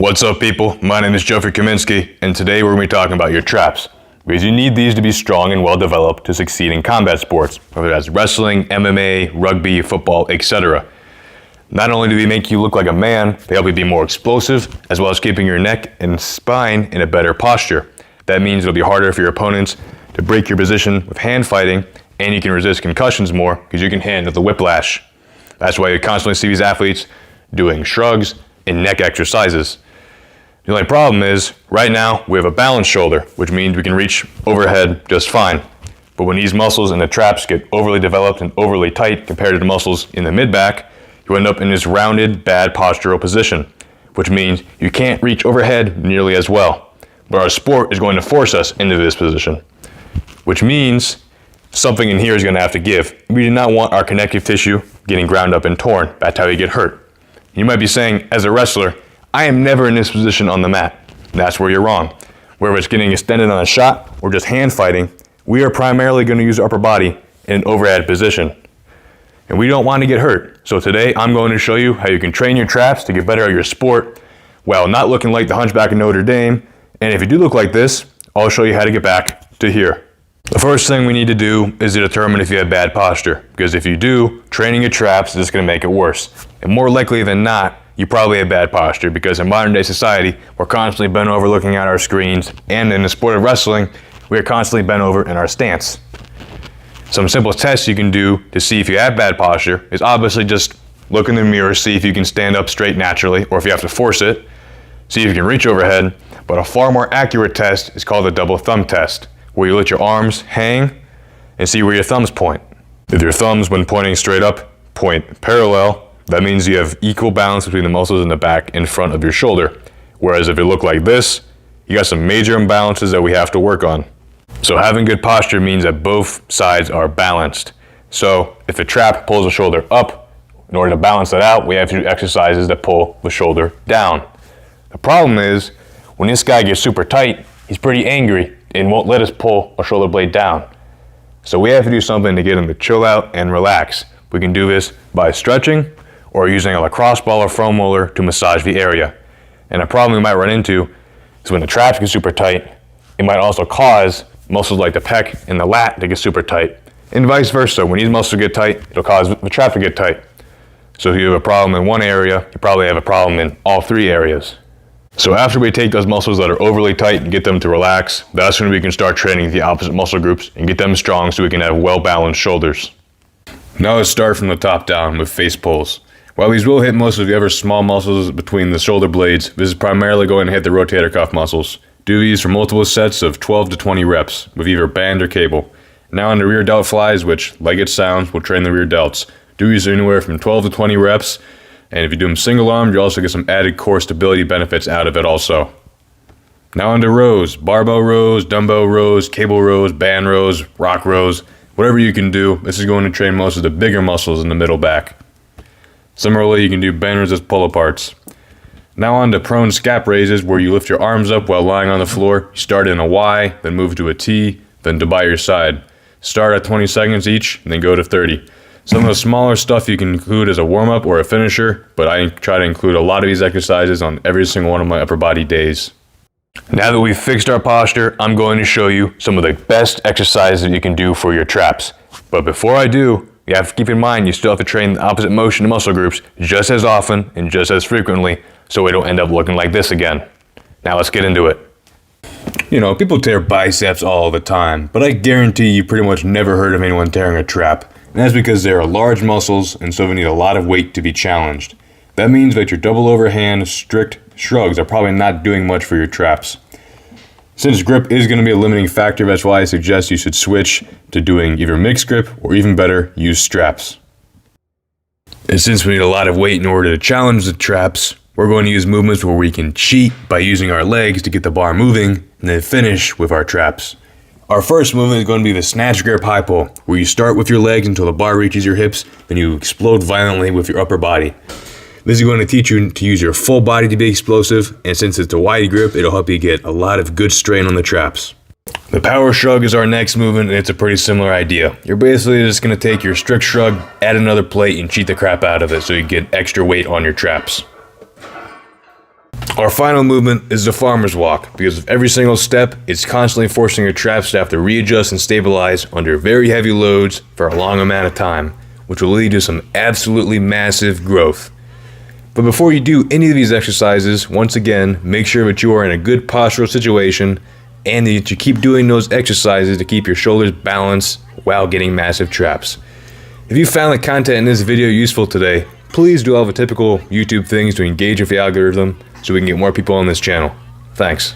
What's up, people? My name is Jeffrey Kaminsky, and today we're going to be talking about your traps. Because you need these to be strong and well developed to succeed in combat sports, whether that's wrestling, MMA, rugby, football, etc. Not only do they make you look like a man, they help you be more explosive, as well as keeping your neck and spine in a better posture. That means it'll be harder for your opponents to break your position with hand fighting, and you can resist concussions more because you can handle the whiplash. That's why you constantly see these athletes doing shrugs and neck exercises. The only problem is, right now, we have a balanced shoulder, which means we can reach overhead just fine. But when these muscles in the traps get overly developed and overly tight compared to the muscles in the mid-back, you end up in this rounded, bad postural position, which means you can't reach overhead nearly as well. But our sport is going to force us into this position, which means something in here is going to have to give. We do not want our connective tissue getting ground up and torn. That's how you get hurt. You might be saying, as a wrestler, I am never in this position on the mat. That's where you're wrong. Whether it's getting extended on a shot or just hand fighting, we are primarily going to use our upper body in an overhead position. And we don't want to get hurt. So today I'm going to show you how you can train your traps to get better at your sport while not looking like the Hunchback of Notre Dame. And if you do look like this, I'll show you how to get back to here. The first thing we need to do is to determine if you have bad posture. Because if you do, training your traps is just going to make it worse. And more likely than not, you probably have bad posture because in modern day society, we're constantly bent over looking at our screens, and in the sport of wrestling, we are constantly bent over in our stance. Some simple tests you can do to see if you have bad posture is obviously just look in the mirror, see if you can stand up straight naturally, or if you have to force it, see if you can reach overhead. But a far more accurate test is called the double thumb test, where you let your arms hang and see where your thumbs point. If your thumbs, when pointing straight up, point parallel, that means you have equal balance between the muscles in the back and front of your shoulder. Whereas if you look like this, you got some major imbalances that we have to work on. So having good posture means that both sides are balanced. So if a trap pulls the shoulder up, in order to balance that out, we have to do exercises that pull the shoulder down. The problem is, when this guy gets super tight, he's pretty angry and won't let us pull our shoulder blade down. So we have to do something to get him to chill out and relax. We can do this by stretching, or using a lacrosse ball or foam roller to massage the area. And a problem we might run into is when the traps get super tight, it might also cause muscles like the pec and the lat to get super tight, and vice versa. When these muscles get tight, it'll cause the trap to get tight. So if you have a problem in one area, you probably have a problem in all three areas. So after we take those muscles that are overly tight and get them to relax, that's when we can start training the opposite muscle groups and get them strong so we can have well-balanced shoulders. Now let's start from the top down with face pulls. While these will hit most of the other small muscles between the shoulder blades, this is primarily going to hit the rotator cuff muscles. Do these for multiple sets of 12 to 20 reps with either band or cable. Now on the rear delt flies, which, like it sounds, will train the rear delts. Do these anywhere from 12 to 20 reps, and if you do them single arm, you also get some added core stability benefits out of it also. Now on to rows, barbell rows, dumbbell rows, cable rows, band rows, rock rows, whatever you can do. This is going to train most of the bigger muscles in the middle back. Similarly, you can do benders as pull-aparts. Now on to prone scap raises, where you lift your arms up while lying on the floor. You start in a Y, then move to a T, then to by your side. Start at 20 seconds each, and then go to 30. Some of the smaller stuff you can include as a warm-up or a finisher, but I try to include a lot of these exercises on every single one of my upper body days. Now that we've fixed our posture, I'm going to show you some of the best exercises that you can do for your traps. But before I do, you have to keep in mind you still have to train the opposite motion muscle groups just as often and just as frequently so we don't end up looking like this again. Now let's get into it. You know, people tear biceps all the time, but I guarantee you pretty much never heard of anyone tearing a trap. And that's because they are large muscles and so they need a lot of weight to be challenged. That means that your double overhand strict shrugs are probably not doing much for your traps. Since grip is going to be a limiting factor, that's why I suggest you should switch to doing either mixed grip or, even better, use straps. And since we need a lot of weight in order to challenge the traps, we're going to use movements where we can cheat by using our legs to get the bar moving and then finish with our traps. Our first movement is going to be the snatch grip high pull, where you start with your legs until the bar reaches your hips, then you explode violently with your upper body. This is going to teach you to use your full body to be explosive, and since it's a wide grip, it'll help you get a lot of good strain on the traps. The power shrug is our next movement, and it's a pretty similar idea. You're basically just going to take your strict shrug, add another plate, and cheat the crap out of it so you get extra weight on your traps. Our final movement is the farmer's walk, because with every single step, it's constantly forcing your traps to have to readjust and stabilize under very heavy loads for a long amount of time, which will lead to some absolutely massive growth. But before you do any of these exercises, once again, make sure that you are in a good postural situation and that you keep doing those exercises to keep your shoulders balanced while getting massive traps. If you found the content in this video useful today, please do all the typical YouTube things to engage with the algorithm so we can get more people on this channel. Thanks.